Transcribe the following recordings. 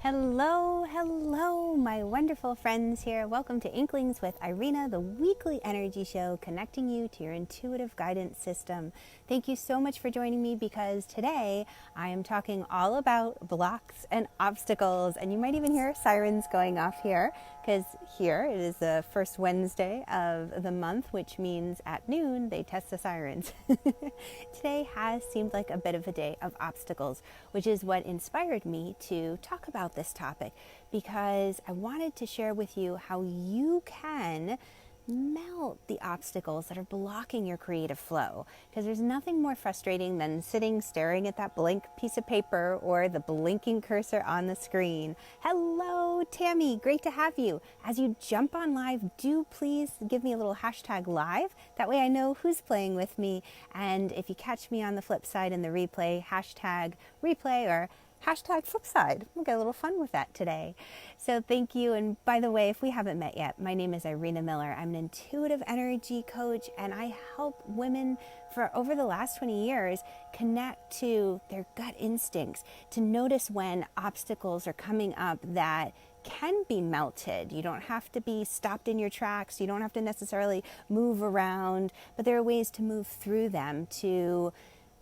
Hello, hello, my wonderful friends here. Welcome to Inklings with Irena, the weekly energy show connecting you to your intuitive guidance system. Thank you so much for joining me because today I am talking all about blocks and obstacles. And you might even hear sirens going off here because here it is the first Wednesday of the month, which means at noon they test the sirens. Today has seemed like a bit of a day of obstacles, which is what inspired me to talk about this topic, because I wanted to share with you how you can melt the obstacles that are blocking your creative flow. Because there's nothing more frustrating than sitting staring at that blank piece of paper or the blinking cursor on the screen. Hello, Tammy, great to have you. As you jump on live, do please give me a little hashtag live. That way I know who's playing with me. And if you catch me on the flip side in the replay, hashtag replay or hashtag flip side. We'll get a little fun with that today. So thank you. And by the way, if we haven't met yet, my name is Irena Miller. I'm an intuitive energy coach, and I help women for over the last 20 years connect to their gut instincts, to notice when obstacles are coming up that can be melted. You don't have to be stopped in your tracks. You don't have to necessarily move around, but there are ways to move through them to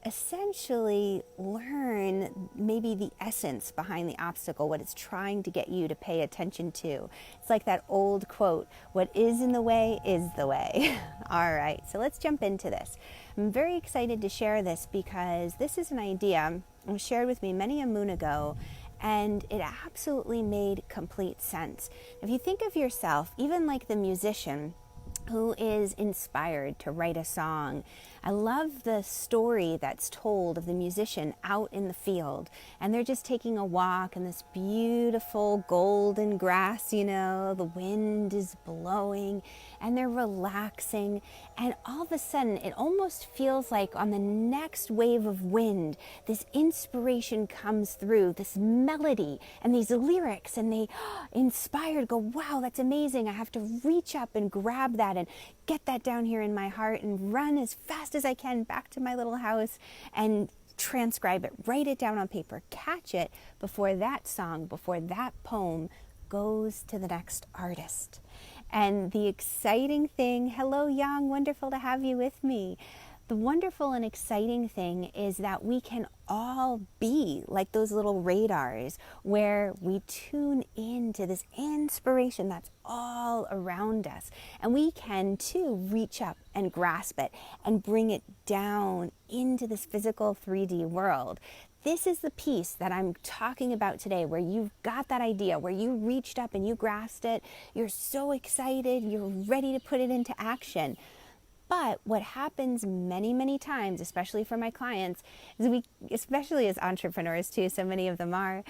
essentially learn maybe the essence behind the obstacle, what it's trying to get you to pay attention to. It's like that old quote, what is in the way is the way. All right, so let's jump into this. I'm very excited to share this because this is an idea that was shared with me many a moon ago, and it absolutely made complete sense. If you think of yourself, even like the musician who is inspired to write a song, I love the story that's told of the musician out in the field, and they're just taking a walk in this beautiful golden grass, the wind is blowing and they're relaxing, and all of a sudden it almost feels like on the next wave of wind, this inspiration comes through, this melody and these lyrics, and they inspired, go, wow, that's amazing. I have to reach up and grab that and get that down here in my heart and run as fast as I can back to my little house and transcribe it, write it down on paper, catch it before that song, before that poem goes to the next artist. And the exciting thing, hello Young, wonderful to have you with me. The wonderful and exciting thing is that we can all be like those little radars where we tune into this inspiration that's all around us. And we can too reach up and grasp it and bring it down into this physical 3D world. This is the piece that I'm talking about today, where you've got that idea, where you reached up and you grasped it. You're so excited, you're ready to put it into action. But what happens many, many times, especially for my clients, is especially as entrepreneurs too, so many of them are,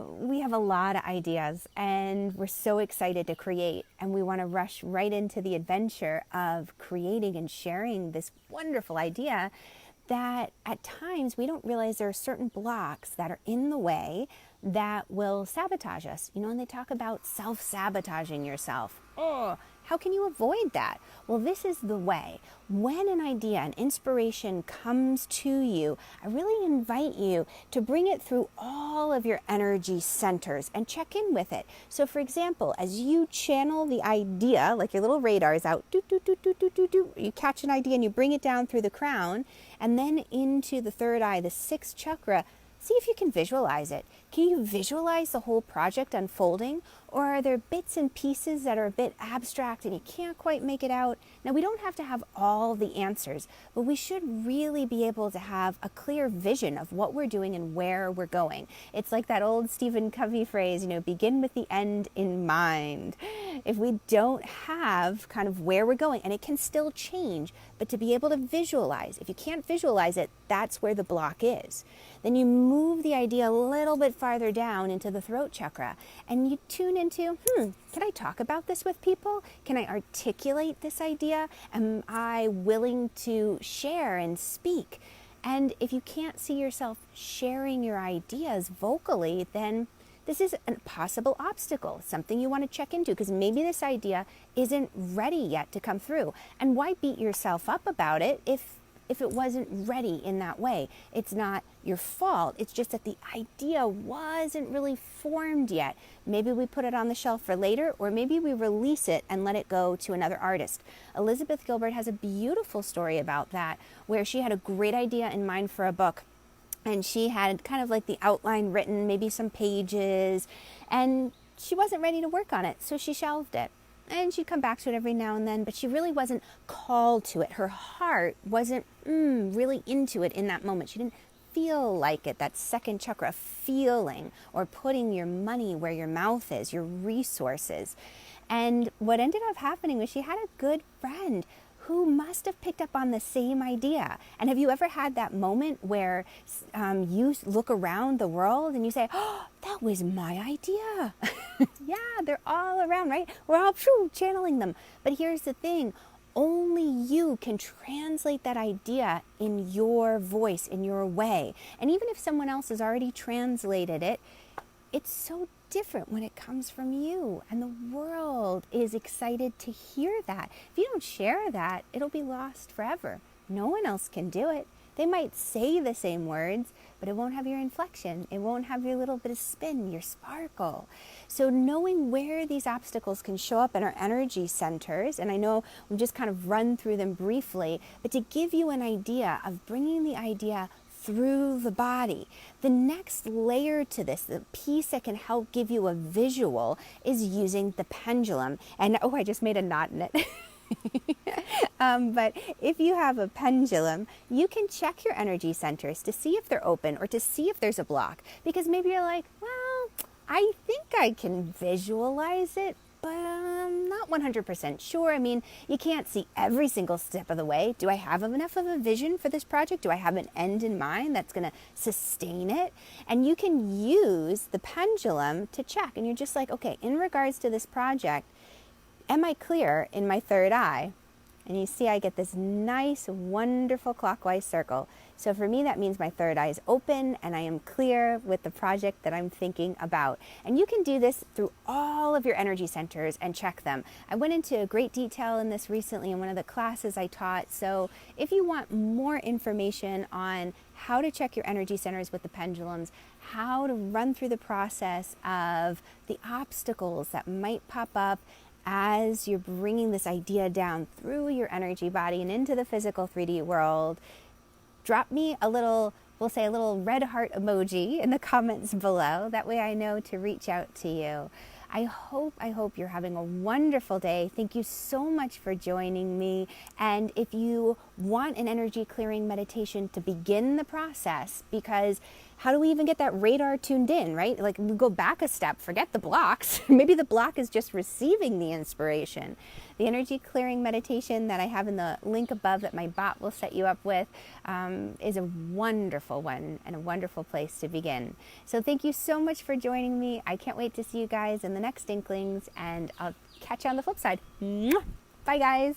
we have a lot of ideas and we're so excited to create, and we want to rush right into the adventure of creating and sharing this wonderful idea that at times we don't realize there are certain blocks that are in the way that will sabotage us. And they talk about self-sabotaging yourself. Oh, how can you avoid that? Well, this is the way. When an idea, an inspiration comes to you, I really invite you to bring it through all of your energy centers and check in with it. So for example, as you channel the idea, like your little radars out, you catch an idea and you bring it down through the crown and then into the third eye, the sixth chakra. See if you can visualize it. Can you visualize the whole project unfolding? Or are there bits and pieces that are a bit abstract and you can't quite make it out? Now, we don't have to have all the answers, but we should really be able to have a clear vision of what we're doing and where we're going. It's like that old Stephen Covey phrase, begin with the end in mind. If we don't have kind of where we're going, and it can still change, but to be able to visualize, if you can't visualize it, that's where the block is. Then you move the idea a little bit farther down into the throat chakra and you tune into, can I talk about this with people? Can I articulate this idea? Am I willing to share and speak? And if you can't see yourself sharing your ideas vocally, then this is a possible obstacle, something you want to check into, because maybe this idea isn't ready yet to come through. And why beat yourself up about it if if it wasn't ready in that way. It's not your fault. It's just that the idea wasn't really formed yet. Maybe we put it on the shelf for later, or maybe we release it and let it go to another artist. Elizabeth Gilbert has a beautiful story about that, where she had a great idea in mind for a book. And she had kind of like the outline written, maybe some pages, and she wasn't ready to work on it, so she shelved it. And she'd come back to it every now and then, but she really wasn't called to it. Her heart wasn't really into it in that moment. She didn't feel like it, that second chakra feeling, or putting your money where your mouth is, your resources. And what ended up happening was she had a good friend who must have picked up on the same idea. And have you ever had that moment where you look around the world and you say, oh, that was my idea? Yeah, they're all around, right? We're all channeling them. But here's the thing. Only you can translate that idea in your voice, in your way. And even if someone else has already translated it, it's so different when it comes from you, and the world is excited to hear that. If you don't share that, it'll be lost forever. No one else can do it. They might say the same words, but it won't have your inflection. It won't have your little bit of spin, your sparkle. So knowing where these obstacles can show up in our energy centers, and I know we've just kind of run through them briefly, but to give you an idea of bringing the idea through the body. The next layer to this, the piece that can help give you a visual, is using the pendulum. And oh, I just made a knot in it. But if you have a pendulum, you can check your energy centers to see if they're open or to see if there's a block. Because maybe you're like, well, I think I can visualize it, but I'm not 100% sure. I mean, you can't see every single step of the way. Do I have enough of a vision for this project? Do I have an end in mind that's going to sustain it? And you can use the pendulum to check. And you're just like, okay, in regards to this project, am I clear in my third eye? And you see I get this nice, wonderful clockwise circle. So for me, that means my third eye is open and I am clear with the project that I'm thinking about. And you can do this through all of your energy centers and check them. I went into great detail in this recently in one of the classes I taught. So if you want more information on how to check your energy centers with the pendulums, how to run through the process of the obstacles that might pop up as you're bringing this idea down through your energy body and into the physical 3D world, drop me a little, we'll say a little red heart emoji in the comments below. That way I know to reach out to you. I hope you're having a wonderful day. Thank you so much for joining me. And if you want an energy clearing meditation to begin the process, because how do we even get that radar tuned in, right? Like we go back a step, forget the blocks. Maybe the block is just receiving the inspiration. The energy clearing meditation that I have in the link above that my bot will set you up with is a wonderful one and a wonderful place to begin. So thank you so much for joining me. I can't wait to see you guys in the next Inklings, and I'll catch you on the flip side. Mwah! Bye guys.